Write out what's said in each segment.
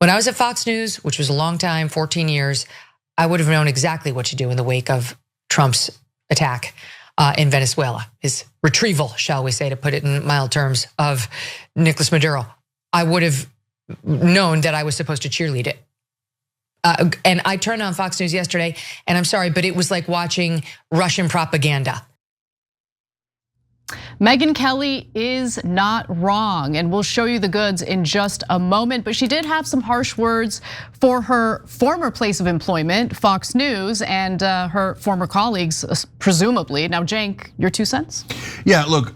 When I was at Fox News, which was a long time, 14 years, I would have known exactly what to do in the wake of Trump's attack in Venezuela, his retrieval, shall we say, to put it in mild terms, of Nicolas Maduro. I would have known that I was supposed to cheerlead it. And I turned on Fox News yesterday, and I'm sorry, but it was like watching Russian propaganda. Megyn Kelly is not wrong, and we'll show you the goods in just a moment, but she did have some harsh words for her former place of employment, Fox News, and her former colleagues, presumably. Now, Cenk, your 2 cents? Yeah, look,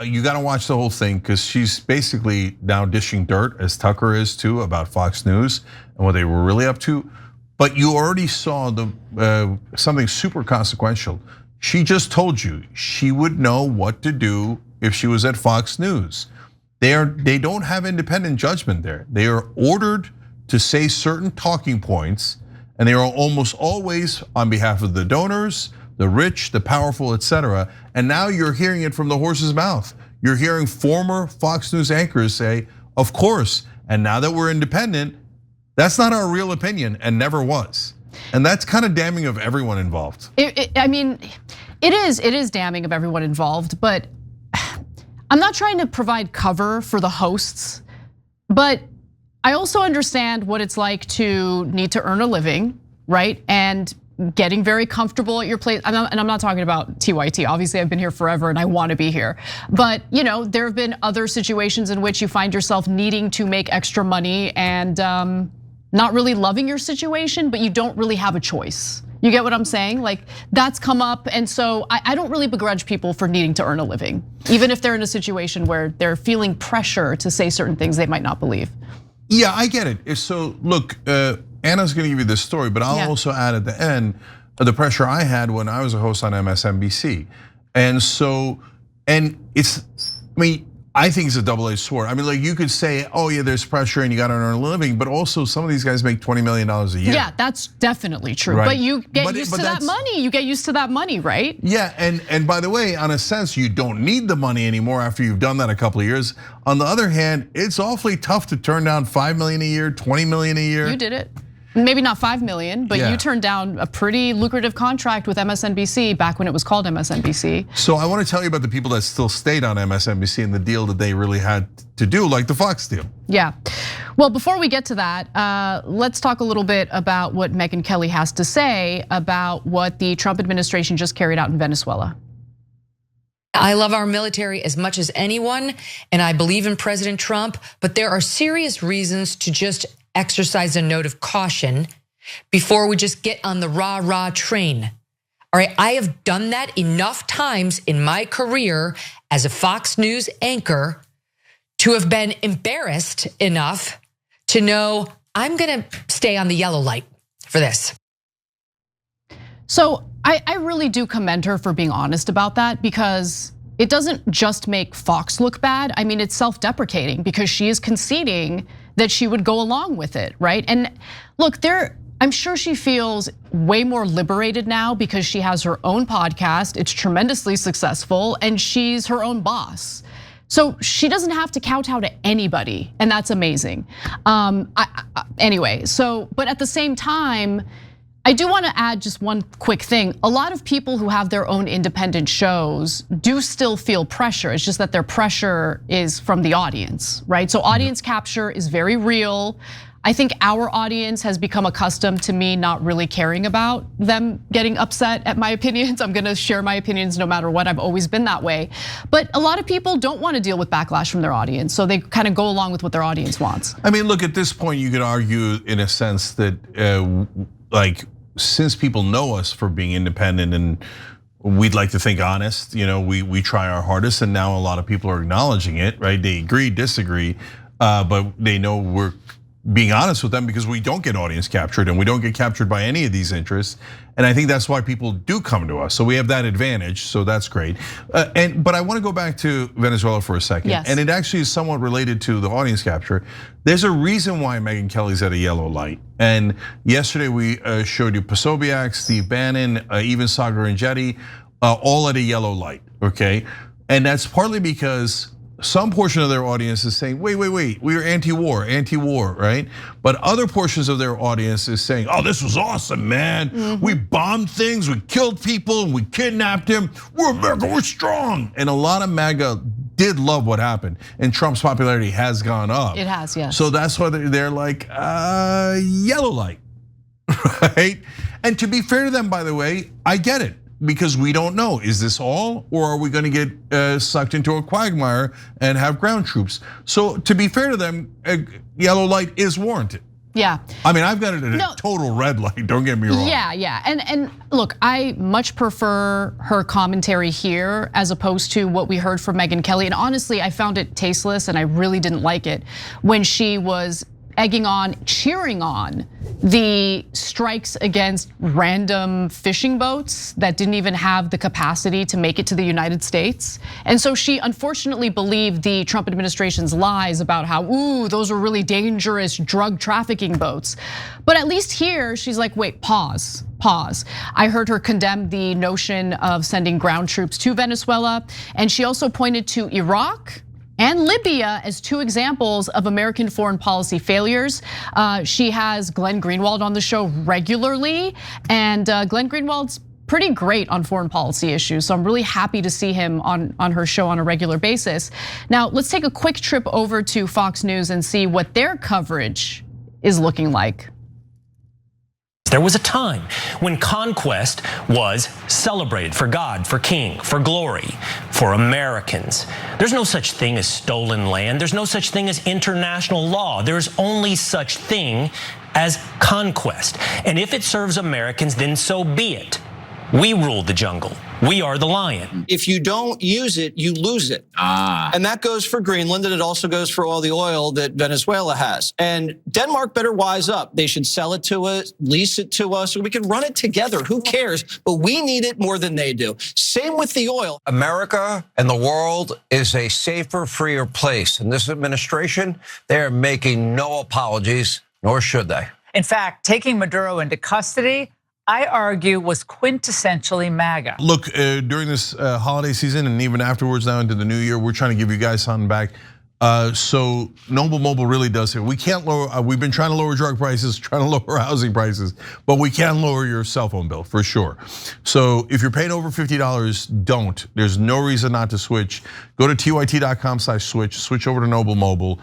you gotta watch the whole thing because she's basically now dishing dirt, as Tucker is too, about Fox News and what they were really up to. But you already saw something super consequential. She just told you she would know what to do if she was at Fox News. They don't have independent judgment there. They are ordered to say certain talking points, and they are almost always on behalf of the donors, the rich, the powerful, etc. And now you're hearing it from the horse's mouth. You're hearing former Fox News anchors say, of course, and now that we're independent, that's not our real opinion and never was. And that's kind of damning of everyone involved. I mean, it is damning of everyone involved, but I'm not trying to provide cover for the hosts, but I also understand what it's like to need to earn a living, right? And getting very comfortable at your place. And I'm not talking about TYT. Obviously, I've been here forever and I want to be here. But there have been other situations in which you find yourself needing to make extra money and not really loving your situation, but you don't really have a choice. You get what I'm saying? Like, that's come up, and so I don't really begrudge people for needing to earn a living, even if they're in a situation where they're feeling pressure to say certain things they might not believe. Yeah, I get it. So look, Anna's gonna give you this story, but I'll also add at the end the pressure I had when I was a host on MSNBC. And so, I think it's a double-edged sword. I mean, like, you could say, oh yeah, there's pressure and you gotta earn a living, but also some of these guys make $20 million a year. Yeah, that's definitely true. Right. But you get used to that money. You get used to that money, right? Yeah, and by the way, on a sense, you don't need the money anymore after you've done that a couple of years. On the other hand, it's awfully tough to turn down $5 million a year, $20 million a year. You did it. Maybe not 5 million, but you turned down a pretty lucrative contract with MSNBC back when it was called MSNBC. So I want to tell you about the people that still stayed on MSNBC and the deal that they really had to do, like the Fox deal. Yeah, well, before we get to that, let's talk a little bit about what Megyn Kelly has to say about what the Trump administration just carried out in Venezuela. I love our military as much as anyone, and I believe in President Trump, but there are serious reasons to just exercise a note of caution before we just get on the rah-rah train. All right, I have done that enough times in my career as a Fox News anchor to have been embarrassed enough to know I'm gonna stay on the yellow light for this. So I really do commend her for being honest about that, because it doesn't just make Fox look bad. I mean, it's self-deprecating because she is conceding that she would go along with it, right? And look, I'm sure she feels way more liberated now because she has her own podcast. It's tremendously successful and she's her own boss. So she doesn't have to kowtow to anybody, and that's amazing. Anyway, but at the same time, I do want to add just one quick thing. A lot of people who have their own independent shows do still feel pressure. It's just that their pressure is from the audience, right? So audience capture is very real. I think our audience has become accustomed to me not really caring about them getting upset at my opinions. I'm gonna share my opinions no matter what. I've always been that way. But a lot of people don't want to deal with backlash from their audience, so they kind of go along with what their audience wants. I mean, look, at this point, you could argue in a sense that since people know us for being independent and we'd like to think honest, we try our hardest, and now a lot of people are acknowledging it, right? They agree, disagree, but they know we're being honest with them because we don't get audience captured and we don't get captured by any of these interests. And I think that's why people do come to us. So we have that advantage, so that's great. But I want to go back to Venezuela for a second. Yes. And it actually is somewhat related to the audience capture. There's a reason why Megyn Kelly's at a yellow light. And yesterday we showed you Posobiec, Steve Bannon, even Saagar Enjeti, all at a yellow light, okay? And that's partly because some portion of their audience is saying, wait, we are anti-war, right? But other portions of their audience is saying, oh, this was awesome, man. We bombed things, we killed people, and we kidnapped him. We're America, we're strong. And a lot of MAGA did love what happened, and Trump's popularity has gone up. It has, yes. So that's why they're like, yellow light, right? And to be fair to them, by the way, I get it. Because we don't know, is this all, or are we gonna get sucked into a quagmire and have ground troops? So to be fair to them, yellow light is warranted. Yeah. I mean, I've got it at a total red light, don't get me wrong. Yeah. And look, I much prefer her commentary here as opposed to what we heard from Megyn Kelly. And honestly, I found it tasteless and I really didn't like it when she was egging on, cheering on the strikes against random fishing boats that didn't even have the capacity to make it to the United States. And so she unfortunately believed the Trump administration's lies about how, ooh, those are really dangerous drug trafficking boats. But at least here, she's like, wait, pause. I heard her condemn the notion of sending ground troops to Venezuela. And she also pointed to Iraq and Libya as two examples of American foreign policy failures. She has Glenn Greenwald on the show regularly, and Glenn Greenwald's pretty great on foreign policy issues. So I'm really happy to see him on her show on a regular basis. Now, let's take a quick trip over to Fox News and see what their coverage is looking like. There was a time when conquest was celebrated for God, for King, for glory, for Americans. There's no such thing as stolen land. There's no such thing as international law. There's only such thing as conquest. And if it serves Americans, then so be it. We rule the jungle. We are the lion. If you don't use it, you lose it. And that goes for Greenland, and it also goes for all the oil that Venezuela has. And Denmark better wise up. They should sell it to us, lease it to us, so we can run it together. Who cares? But we need it more than they do. Same with the oil. America and the world is a safer, freer place. And this administration, they're making no apologies, nor should they. In fact, taking Maduro into custody, I argue, was quintessentially MAGA. Look, during this holiday season and even afterwards now into the new year, we're trying to give you guys something back. So Noble Mobile really does it. We can't lower, we've been trying to lower drug prices, trying to lower housing prices, but we can lower your cell phone bill for sure. So if you're paying over $50, don't. There's no reason not to switch. Go to tyt.com/switch, switch over to Noble Mobile.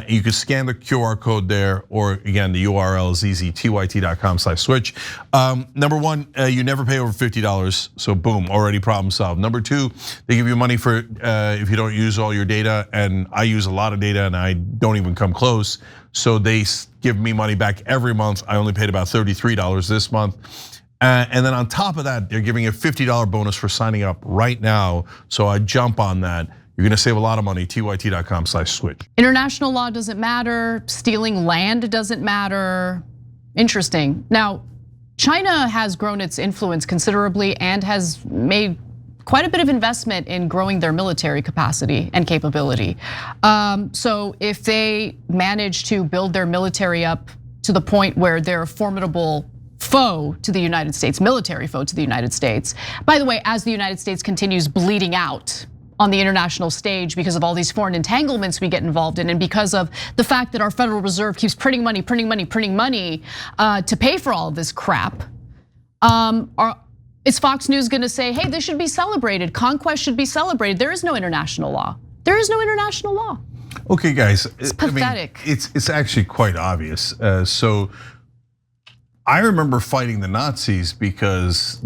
You can scan the QR code there, or again, the URL is easy, tyt.com/switch. Number one, you never pay over $50, so boom, already problem solved. Number two, they give you money for if you don't use all your data, and I use a lot of data and I don't even come close. So they give me money back every month. I only paid about $33 this month. And then on top of that, they're giving a $50 bonus for signing up right now. So I jump on that. You're gonna save a lot of money, tyt.com/switch. International law doesn't matter, stealing land doesn't matter. Interesting. Now, China has grown its influence considerably and has made quite a bit of investment in growing their military capacity and capability. So if they manage to build their military up to the point where they're a formidable foe to the United States, military foe to the United States. By the way, as the United States continues bleeding out on the international stage because of all these foreign entanglements we get involved in, and because of the fact that our Federal Reserve keeps printing money to pay for all of this crap, is Fox News gonna say, hey, this should be celebrated, conquest should be celebrated? There is no international law. There is no international law. Okay, guys, it's pathetic. I mean, it's actually quite obvious. So I remember fighting the Nazis because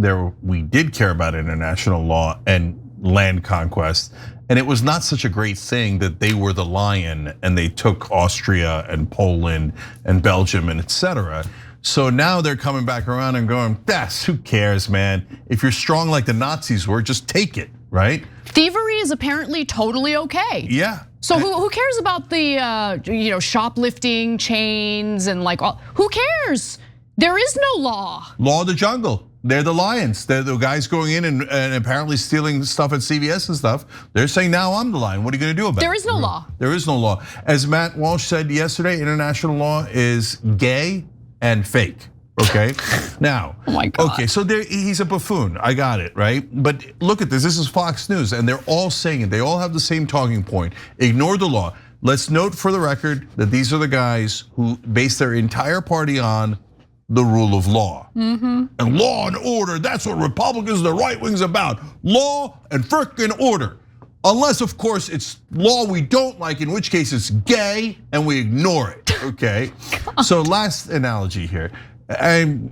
we did care about international law and land conquest, and it was not such a great thing that they were the lion and they took Austria and Poland and Belgium and etc. So now they're coming back around and going, who cares, man? If you're strong like the Nazis were, just take it, right? Thievery is apparently totally okay. Yeah. So who cares about the shoplifting, chains, and like all? Who cares? There is no law. Law of the jungle. They're the lions. They're the guys going in and apparently stealing stuff at CVS and stuff. They're saying, now I'm the lion. What are you gonna do about it? There is no law. There is no law. As Matt Walsh said yesterday, international law is gay and fake. Okay, now, oh my God. okay, so he's a buffoon. I got it, right? But look at this. This is Fox News, and they're all saying it. They all have the same talking point. Ignore the law. Let's note for the record that these are the guys who base their entire party on the rule of law. And law and order, that's what Republicans, the right wing's about. Law and frickin' order. Unless, of course, it's law we don't like, in which case it's gay and we ignore it, okay? So last analogy here. I'm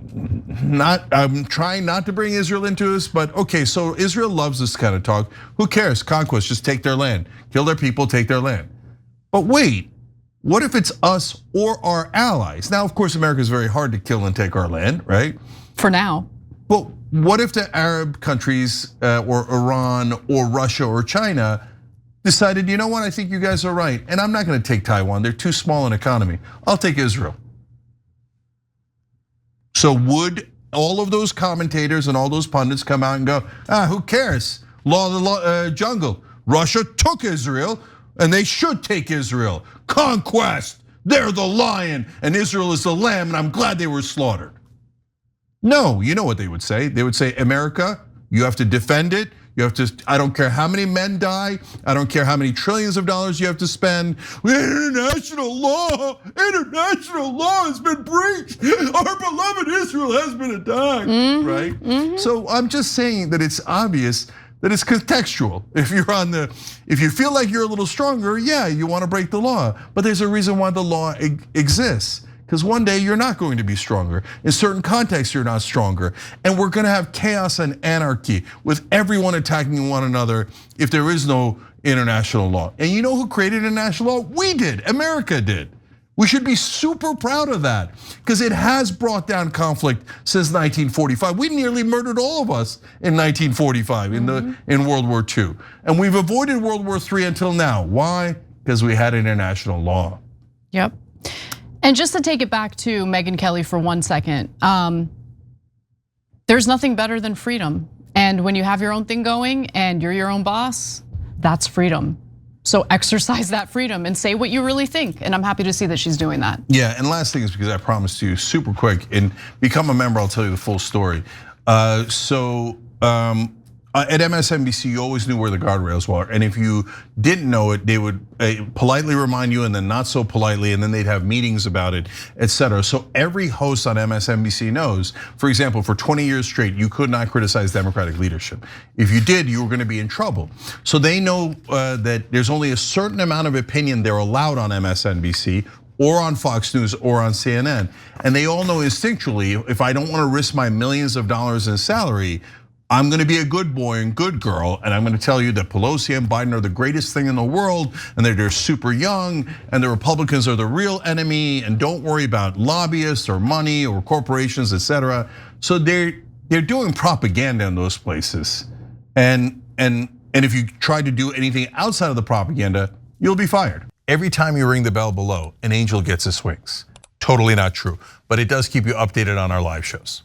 trying not to bring Israel into this, but okay, so Israel loves this kind of talk. Who cares? Conquest, just take their land. Kill their people, take their land. But wait, what if it's us or our allies? Now, of course, America is very hard to kill and take our land, right? For now. But what if the Arab countries or Iran or Russia or China decided, you know what, I think you guys are right, and I'm not gonna take Taiwan, they're too small an economy. I'll take Israel. So would all of those commentators and all those pundits come out and go, who cares? Law of the jungle. Russia took Israel and they should take Israel. Conquest, they're the lion and Israel is the lamb and I'm glad they were slaughtered. No, you know what they would say? They would say, America, you have to defend it. You have to, I don't care how many men die. I don't care how many trillions of dollars you have to spend. International law has been breached. Our beloved Israel has been attacked, right? So I'm just saying that it's obvious that it's contextual. If you feel like you're a little stronger, yeah, you want to break the law. But there's a reason why the law exists. Because one day you're not going to be stronger. In certain contexts, you're not stronger. And we're gonna have chaos and anarchy with everyone attacking one another if there is no international law. And you know who created international law? We did, America did. We should be super proud of that because it has brought down conflict since 1945. We nearly murdered all of us in 1945 in World War II. And we've avoided World War III until now. Why? Because we had international law. Yep. And just to take it back to Megyn Kelly for 1 second, there's nothing better than freedom. And when you have your own thing going and you're your own boss, that's freedom. So exercise that freedom and say what you really think. And I'm happy to see that she's doing that. Yeah, and last thing is because I promised you super quick and become a member, I'll tell you the full story. At MSNBC, you always knew where the guardrails were. And if you didn't know it, they would politely remind you and then not so politely, and then they'd have meetings about it, etc. So every host on MSNBC knows, for example, for 20 years straight, you could not criticize Democratic leadership. If you did, you were gonna be in trouble. So they know that there's only a certain amount of opinion they're allowed on MSNBC or on Fox News or on CNN. And they all know instinctually, if I don't wanna risk my millions of dollars in salary, I'm gonna be a good boy and good girl, and I'm gonna tell you that Pelosi and Biden are the greatest thing in the world, and they're super young, and the Republicans are the real enemy, and don't worry about lobbyists or money or corporations, etc. So they're doing propaganda in those places. And if you try to do anything outside of the propaganda, you'll be fired. Every time you ring the bell below, an angel gets his wings. Totally not true, but it does keep you updated on our live shows.